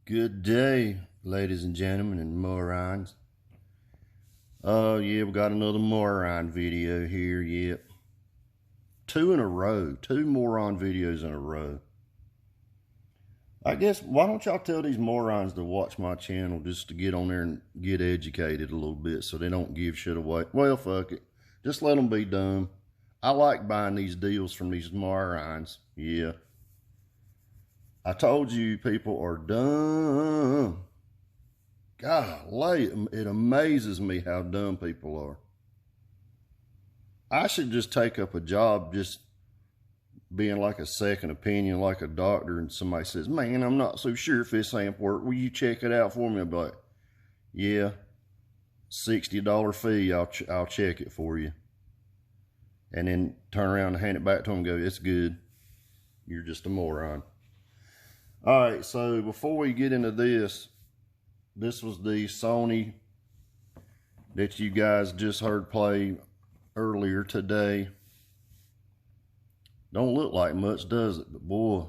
Good day, ladies and gentlemen and morons. Oh yeah, we got another moron video here. Yep. Two in a row. Two moron videos in a row. I guess, why don't y'all tell these morons to watch my channel just to get on there and get educated a little bit so they don't give shit away. Well, fuck it. Just let them be dumb. I like buying these deals from these morons. Yeah. I told you people are dumb. Golly, it amazes me how dumb people are. I should just take up a job just being like a second opinion, like a doctor, and somebody says, man, I'm not so sure if this amp work. Will you check it out for me? I'll be like, yeah, $60 fee, I'll check it for you. And then turn around and hand it back to them and go, it's good. You're just a moron. All right, so before we get into this was the Sony that you guys just heard play earlier today. Don't look like much, does it? But boy,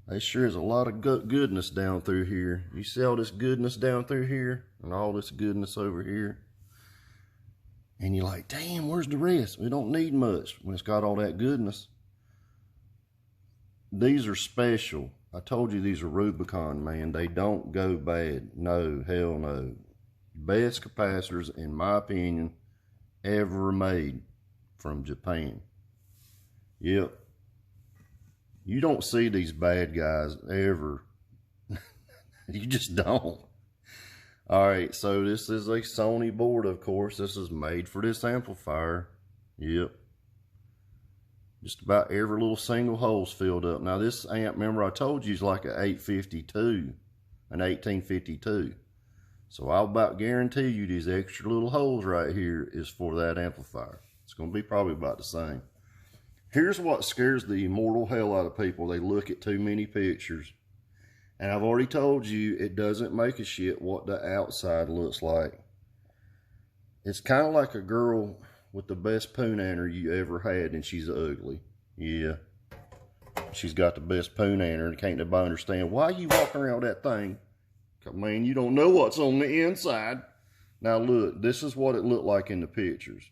there sure is a lot of goodness down through here. You see all this goodness down through here and all this goodness over here? And you're like, damn, where's the rest? We don't need much when it's got all that goodness. These are special. I told you these are Rubicon, man. They don't go bad. No, hell no. Best capacitors, in my opinion, ever made from Japan. Yep. You don't see these bad guys ever. You just don't. Alright, so this is a Sony board, of course. This is made for this amplifier. Yep. Just about every little single hole's filled up. Now this amp, remember I told you, is like an 852, an 1852. So I'll about guarantee you these extra little holes right here is for that amplifier. It's going to be probably about the same. Here's what scares the immortal hell out of people. They look at too many pictures. And I've already told you, it doesn't make a shit what the outside looks like. It's kind of like a girl with the best poonander you ever had, and she's ugly. Yeah. She's got the best poonander, and can't nobody understand why you walking around with that thing. Man, you don't know what's on the inside. Now look, this is what it looked like in the pictures.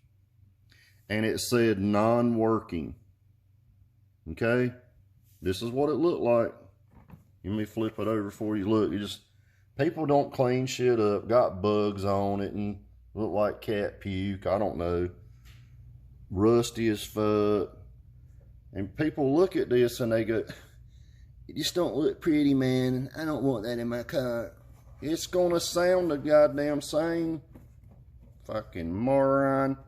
And it said non-working. Okay? This is what it looked like. Let me flip it over for you. Look, people don't clean shit up. Got bugs on it and look like cat puke. I don't know. Rusty as fuck. And people look at this and they go, it just don't look pretty, man. I don't want that in my car. It's gonna sound the goddamn same. Fucking moron.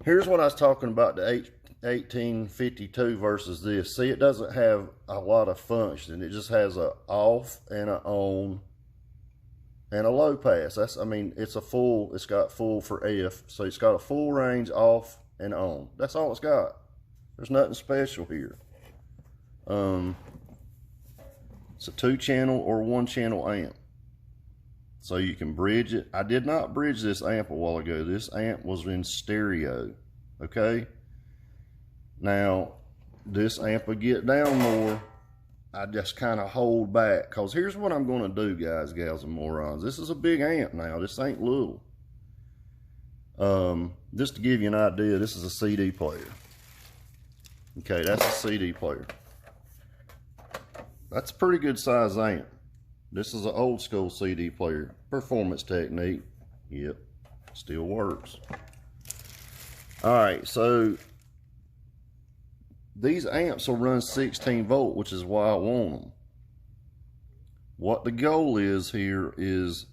Here's what I was talking about, the 1852 versus this. See, it doesn't have a lot of function. It just has a off and a on and a low pass. It's got full for F. So it's got a full range off and on. That's all it's got. There's nothing special here. It's a 2-channel or 1-channel amp. So you can bridge it. I did not bridge this amp a while ago. This amp was in stereo. Okay? Now, this amp will get down more. I just kind of hold back, because here's what I'm going to do, guys, gals, and morons. This is a big amp now. This ain't little. Just to give you an idea, this is a CD player. Okay, that's a CD player. That's a pretty good size amp. This is an old school CD player. Performance Technique. Yep, still works. Alright, so these amps will run 16 volt, which is why I want them. What the goal is here is,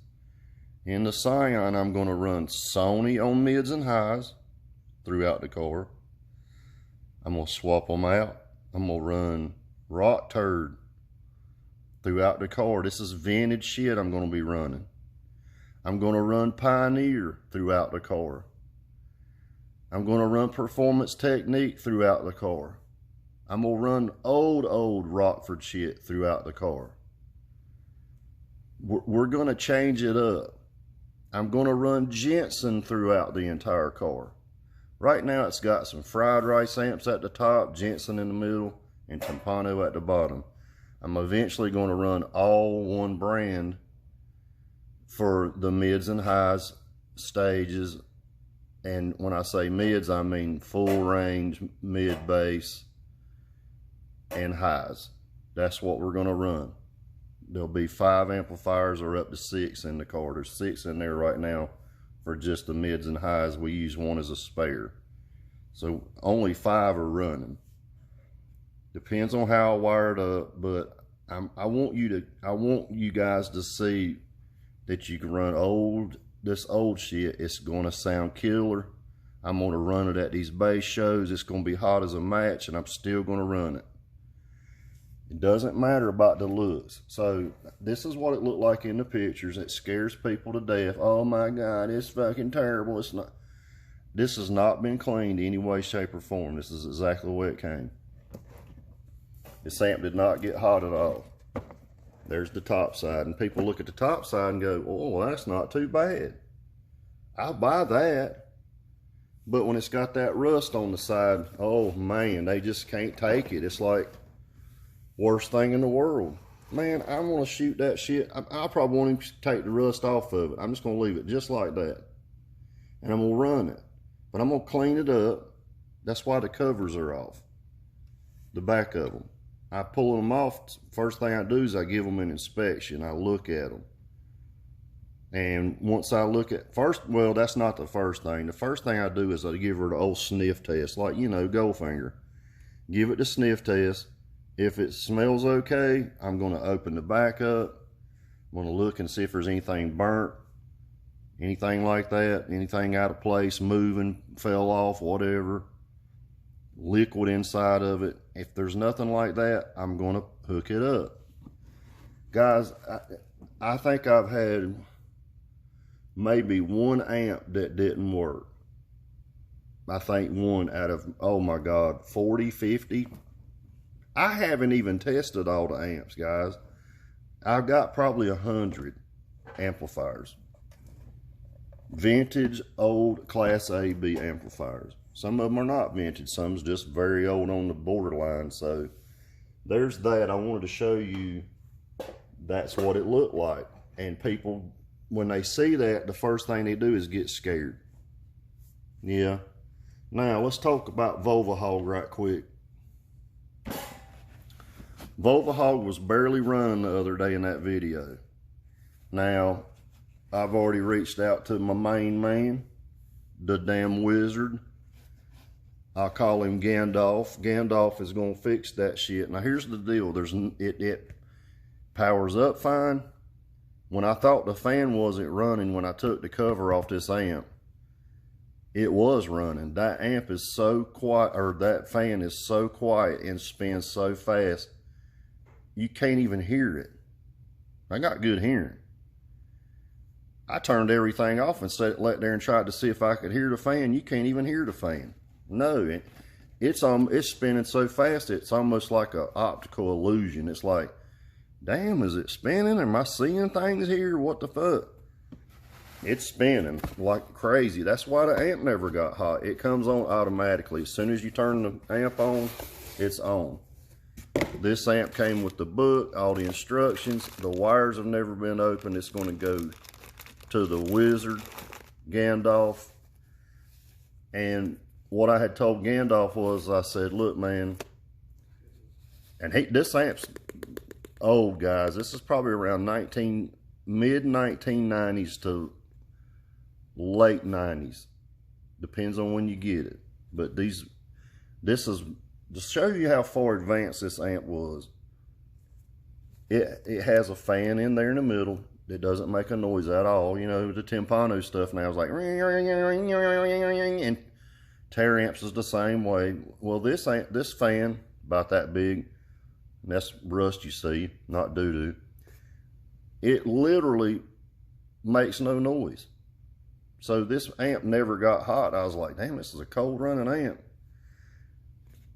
in the Scion, I'm going to run Sony on mids and highs throughout the car. I'm going to swap them out. I'm going to run Rock Turd throughout the car. This is vintage shit I'm going to be running. I'm going to run Pioneer throughout the car. I'm going to run Performance Technique throughout the car. I'm going to run old Rockford shit throughout the car. We're going to change it up. I'm going to run Jensen throughout the entire car. Right now it's got some fried rice amps at the top, Jensen in the middle, and Timpano at the bottom. I'm eventually going to run all one brand for the mids and highs stages. And when I say mids, I mean full range, mid bass, and highs. That's what we're going to run. There'll be 5 amplifiers or up to 6 in the car. There's 6 in there right now for just the mids and highs. We use 1 as a spare. So only 5 are running. Depends on how I wire it up, but I want you guys to see that you can run this old shit. It's gonna sound killer. I'm gonna run it at these bass shows. It's gonna be hot as a match, and I'm still gonna run it. It doesn't matter about the looks. So this is what it looked like in the pictures. It scares people to death. Oh my God, it's fucking terrible. It's not. This has not been cleaned any way, shape, or form. This is exactly the way it came. This amp did not get hot at all. There's the top side, and people look at the top side and go, oh, that's not too bad. I'll buy that. But when it's got that rust on the side, oh man, they just can't take it. It's like worst thing in the world. Man, I want to shoot that shit. I probably won't even take the rust off of it. I'm just going to leave it just like that. And I'm going to run it. But I'm going to clean it up. That's why the covers are off. The back of them. I pull them off. First thing I do is I give them an inspection. I look at them. And once I look at, well, that's not the first thing. The first thing I do is I give her the old sniff test. Like, you know, Goldfinger. Give it the sniff test. If it smells okay, I'm going to open the back up. I'm going to look and see if there's anything burnt. Anything like that. Anything out of place, moving, fell off, whatever. Liquid inside of it. If there's nothing like that, I'm going to hook it up. Guys, I think I've had maybe 1 amp that didn't work. I think 1 out of, oh my God, 40, 50. I haven't even tested all the amps, guys. I've got probably 100 amplifiers. Vintage, old, Class A, B amplifiers. Some of them are not vintage. Some's just very old on the borderline. So there's that. I wanted to show you that's what it looked like. And people, when they see that, the first thing they do is get scared. Yeah. Now, let's talk about Volvahog right quick. Volvahog was barely running the other day in that video. Now, I've already reached out to my main man, the damn wizard. I'll call him Gandalf. Gandalf is going to fix that shit. Now, here's the deal. It powers up fine. When I thought the fan wasn't running when I took the cover off this amp, it was running. That amp is so quiet, or that fan is so quiet and spins so fast, you can't even hear it. I got good hearing. I turned everything off and let there and tried to see if I could hear the fan. You can't even hear the fan. No, it's spinning so fast, it's almost like an optical illusion. It's like, damn, is it spinning? Am I seeing things here? What the fuck? It's spinning like crazy. That's why the amp never got hot. It comes on automatically. As soon as you turn the amp on, it's on. This amp came with the book, all the instructions. The wires have never been opened. It's going to go to the wizard, Gandalf. And what I had told Gandalf was, I said, look, man, and this amp's old, guys. This is probably around mid-1990s to late 90s. Depends on when you get it. But this is to show you how far advanced this amp was. It has a fan in there in the middle. It doesn't make a noise at all. You know, the Timpano stuff now is like, and Terra amps is the same way. Well, this fan, about that big, and that's rust you see, not doo-doo. It literally makes no noise. So this amp never got hot. I was like, damn, this is a cold running amp.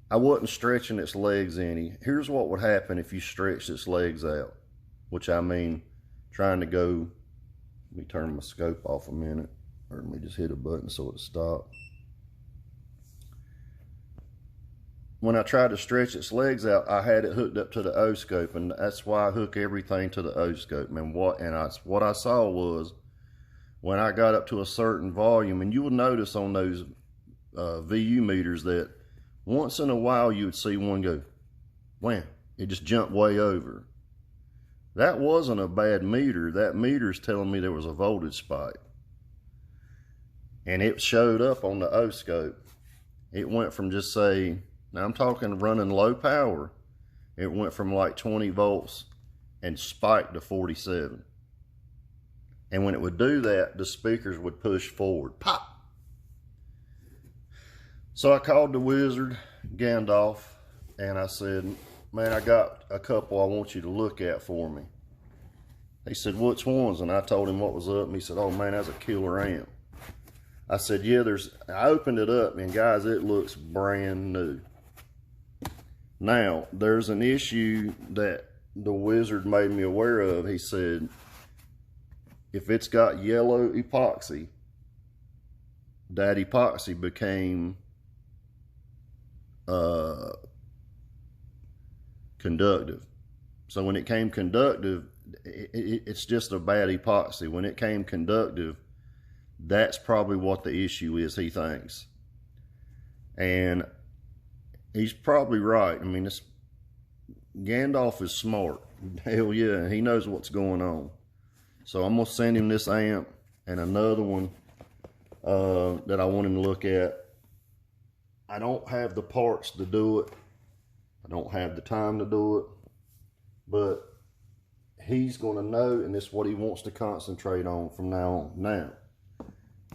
I wasn't stretching its legs any. Here's what would happen if you stretched its legs out, which I mean, trying to go, let me turn my scope off a minute, or let me just hit a button so it stops. when I tried to stretch its legs out, I had it hooked up to the O-scope, and that's why I hook everything to the O-scope. And what I saw was, when I got up to a certain volume, and you will notice on those VU meters that once in a while you would see one go, wham, it just jumped way over. That wasn't a bad meter. That meter's telling me there was a voltage spike. And it showed up on the O-scope. It went from just say, now I'm talking running low power, it went from like 20 volts and spiked to 47. And when it would do that, the speakers would push forward, pop. So I called the wizard, Gandalf, and I said, man, I got a couple I want you to look at for me. He said, which ones? And I told him what was up, and he said, oh man, that's a killer amp. I said, yeah, I opened it up, and guys, it looks brand new. Now, there's an issue that the wizard made me aware of. He said, if it's got yellow epoxy, that epoxy became conductive. So when it came conductive, it's just a bad epoxy. When it came conductive, that's probably what the issue is, he thinks. And he's probably right. I mean, Gandalf is smart. Hell yeah, he knows what's going on. So I'm going to send him this amp and another one that I want him to look at. I don't have the parts to do it. I don't have the time to do it. But he's going to know, and it's what he wants to concentrate on from now on. Now,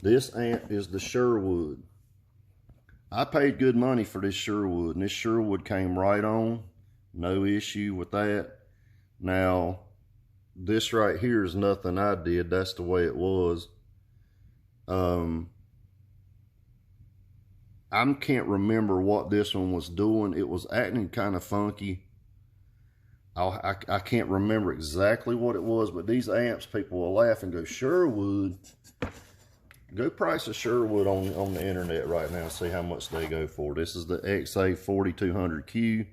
this amp is the Sherwood. I paid good money for this Sherwood, and this Sherwood came right on. No issue with that. Now, this right here is nothing I did. That's the way it was. I can't remember what this one was doing. It was acting kind of funky. I can't remember exactly what it was, but these amps, people will laugh and go, Sherwood? Go price a Sherwood on the internet right now and see how much they go for. This is the XA4200Q,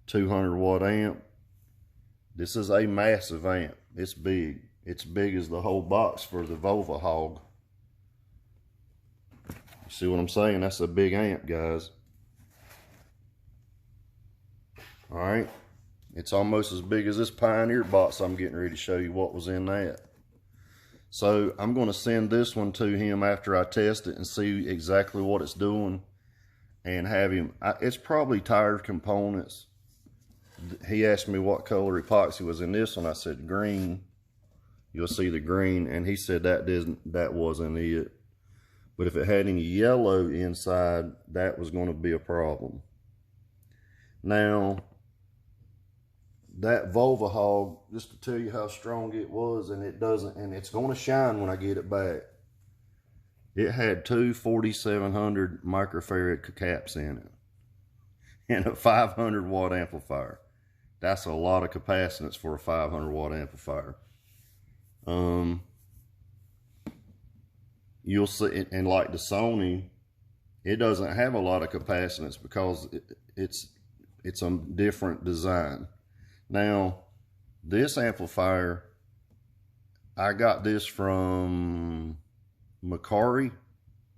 200 watt amp. This is a massive amp. It's big. It's big as the whole box for the Volva Hog. You see what I'm saying? That's a big amp, guys. All right. It's almost as big as this Pioneer box I'm getting ready to show you what was in that. So I'm going to send this one to him after I test it and see exactly what it's doing, and have him, it's probably tired components. He asked me what color epoxy was in this one. I said green. You'll see the green, and he said that wasn't it. But if it had any yellow inside, that was going to be a problem. Now, that Volva Hog, just to tell you how strong it was, and it's going to shine when I get it back. It had two 4700 microfarad caps in it, and a 500 watt amplifier. That's a lot of capacitance for a 500 watt amplifier. You'll see, and like the Sony, it doesn't have a lot of capacitance because it's a different design. Now, this amplifier, I got this from Macari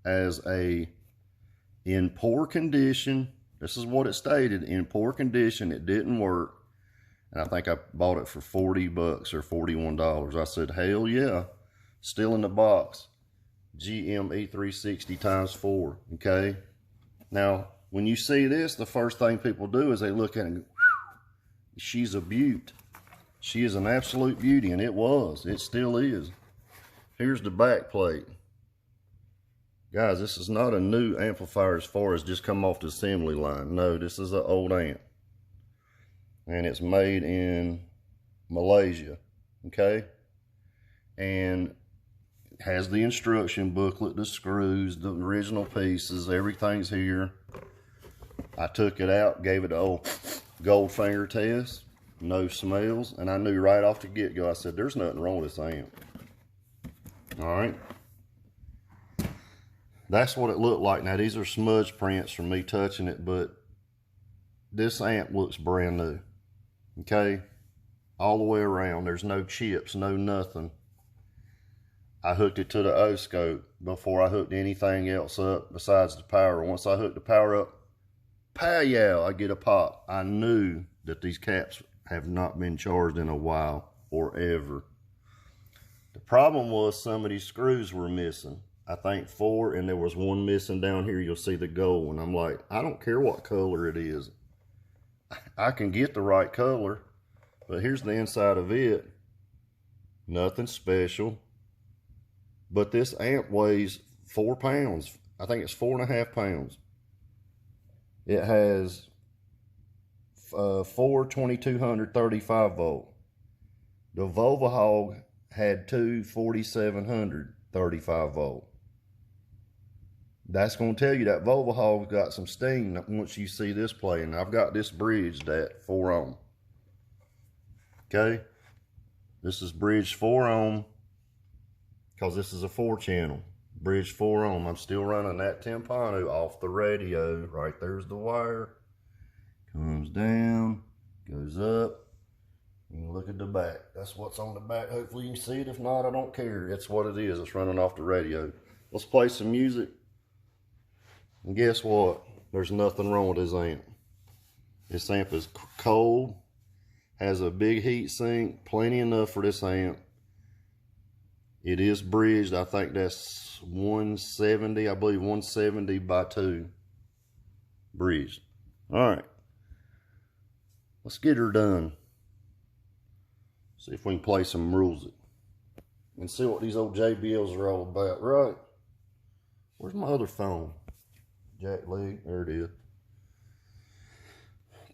as in poor condition. This is what it stated, in poor condition, it didn't work. And I think I bought it for 40 bucks or $41. I said, hell yeah, still in the box. GM-E360x4, okay? Now, when you see this, the first thing people do is they look at it and go, she's a beaut. She is an absolute beauty, and it was. It still is. Here's the back plate. Guys, this is not a new amplifier as far as just come off the assembly line. No, this is an old amp. And it's made in Malaysia, okay? And has the instruction booklet, the screws, the original pieces, everything's here. I took it out, gave it an old gold finger test, no smells, and I knew right off the get-go, I said, there's nothing wrong with this amp. All right. That's what it looked like. Now, these are smudge prints from me touching it, but this amp looks brand new. Okay? All the way around. There's no chips, no nothing. I hooked it to the O-scope before I hooked anything else up besides the power. Once I hooked the power up, pow-yow, I get a pop. I knew that these caps have not been charged in a while or ever. The problem was some of these screws were missing. I think 4, and there was one missing down here. You'll see the gold one. I'm like, I don't care what color it is. I can get the right color, but here's the inside of it. Nothing special. But this amp weighs 4 pounds. I think it's 4.5 pounds. It has 4 2200 35 volt. The Volvo Hog had 2 4700 35 volt. That's going to tell you that Volvo Hog's got some steam once you see this playing. I've got this bridged at 4 ohm. Okay? This is bridged 4 ohm because this is a 4 channel. Bridged 4 ohm. I'm still running that Timpano off the radio. Right there's the wire. Comes down, goes up. You can look at the back. That's what's on the back. Hopefully you can see it. If not, I don't care. It's what it is. It's running off the radio. Let's play some music. And guess what? There's nothing wrong with this amp. This amp is cold. Has a big heat sink. Plenty enough for this amp. It is bridged. I think that's 170. I believe 170 by 2. Bridged. Alright. Let's get her done. See if we can play some rules and see what these old JBLs are all about, right? Where's my other phone? Jack Lee, there it is.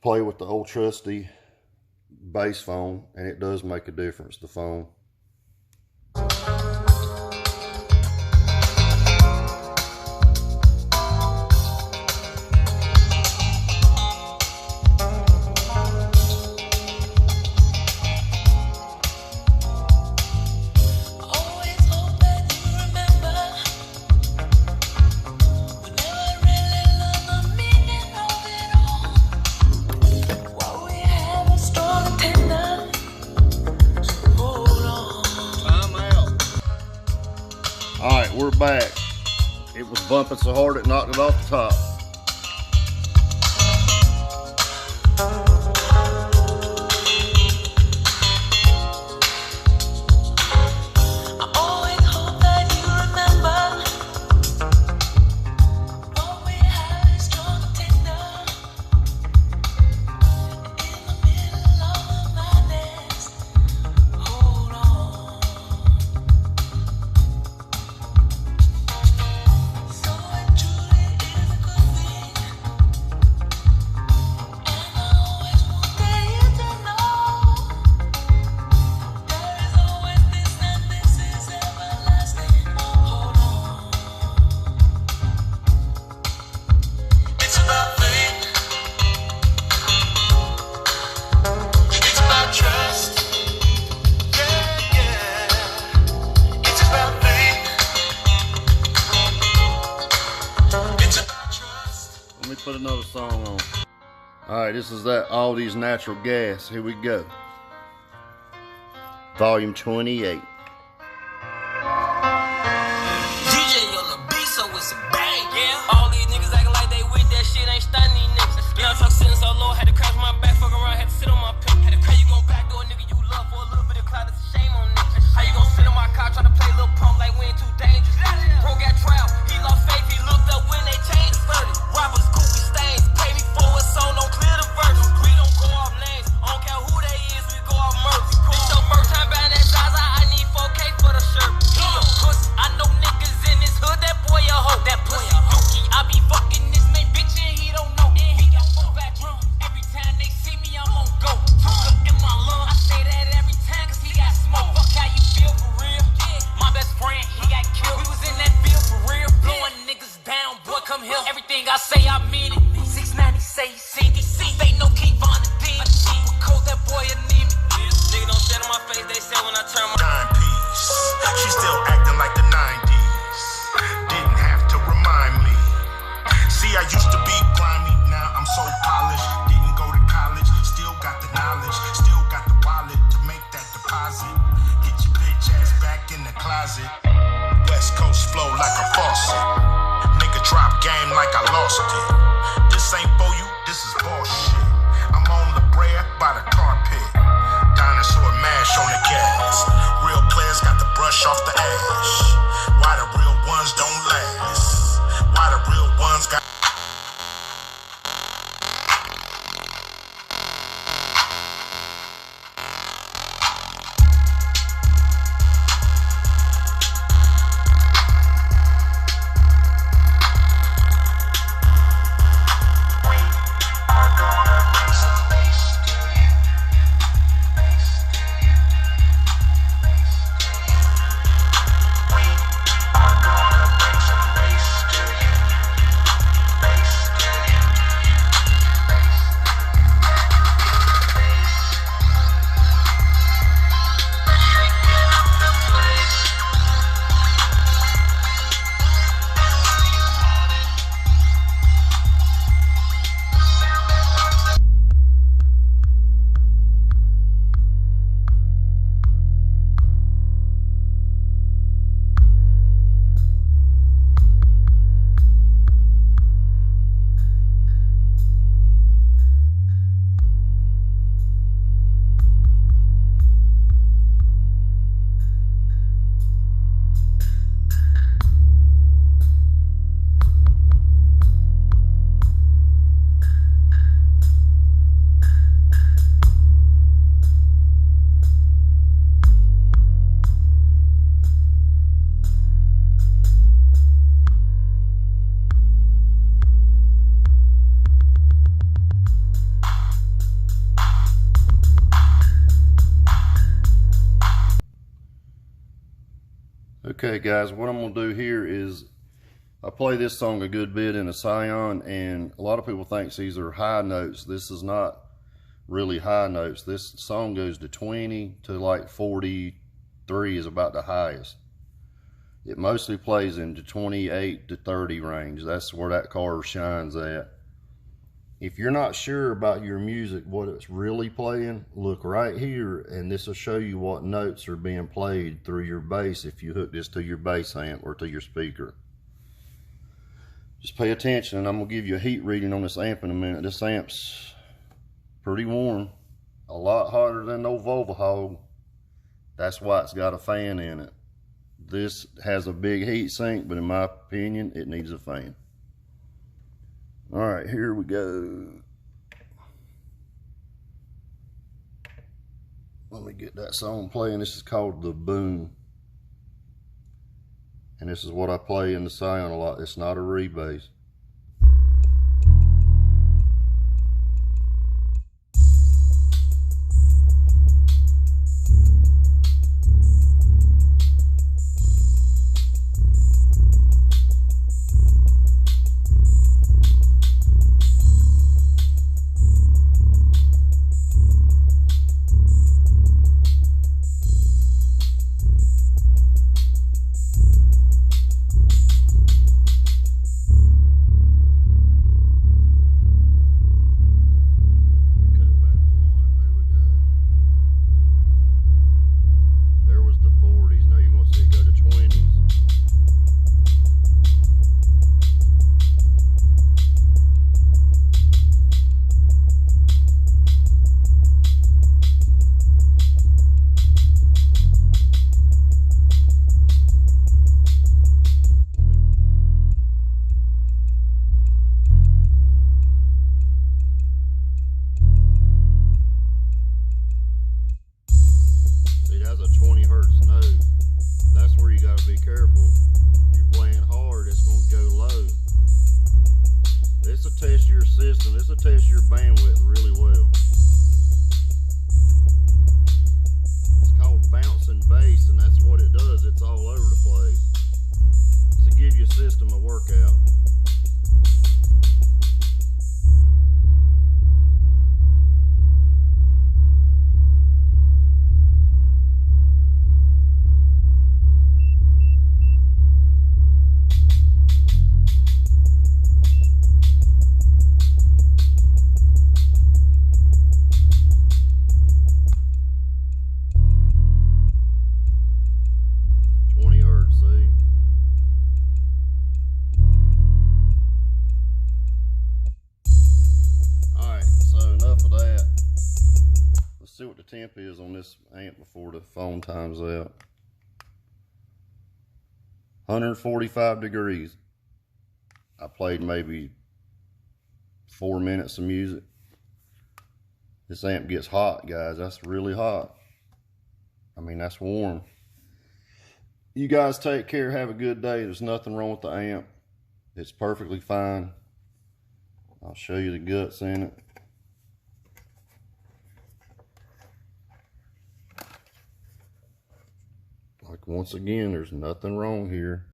Play with the old trusty bass phone, and it does make a difference, the phone. Alright, we're back. It was bumping so hard it knocked it off the top. Put another song on. Alright, this is that Aldi's Natural Gas. Here we go. Volume 28. DJ on the beat, so it's a bang, yeah. All these niggas acting like they with that shit, ain't stunning these niggas. Young truck sitting so low, had to crash my back, fuck around, had to sit on my pimp. How you gon' backdoor a nigga you love for a little bit of clout? It's a shame on niggas. How you gon' sit on my car, try to play a little pump like we ain't too dangerous? Bro got trial, he lost faith, he looked up when they changed 30. Robbers, goofy stains, pay me for a song, don't clear the verse. We don't go off names, I don't care who they is, we go off murder. This your first time buying that Zaza, I need 4K for the shirt. He a pussy, I know niggas in this hood, that boy a hoe. That pussy dookie, I be fucking this man bitch and he don't know. He got 4 back drum every time. deposit. West Coast flow like a faucet. Nigga drop game like I lost it. This ain't for you, this is bullshit. I'm on La Brea by the carpet. Dinosaur mash on the gas. Real players got the brush off the ash. Why the real ones don't last? Why the real ones got Okay guys, what I'm going to do here is I play this song a good bit in a Scion, and a lot of people think these are high notes. This is not really high notes. This song goes to 20 to like 43 is about the highest. It mostly plays into 28 to 30 range. That's where that car shines at. If you're not sure about your music, what it's really playing, look right here, and this will show you what notes are being played through your bass if you hook this to your bass amp or to your speaker. Just pay attention, and I'm going to give you a heat reading on this amp in a minute. This amp's pretty warm, a lot hotter than no Volvo Hog. That's why it's got a fan in it. This has a big heat sink, but in my opinion, it needs a fan. All right, here we go. Let me get that song playing. This is called The Boom. And this is what I play in the Scion a lot. It's not a rebass. A 20 hertz note. That's where you got to be careful. If you're playing hard, it's going to go low. This will test your system. This will test your bandwidth really well. It's called bouncing bass, and that's what it does. It's all over the place. To give your system a workout. see what the temp is on this amp before the phone times out. 145 degrees. I played maybe 4 minutes of music. This amp gets hot, guys. That's really hot. I mean, that's warm. You guys take care. Have a good day. There's nothing wrong with the amp. It's perfectly fine. I'll show you the guts in it. Like, once again, there's nothing wrong here.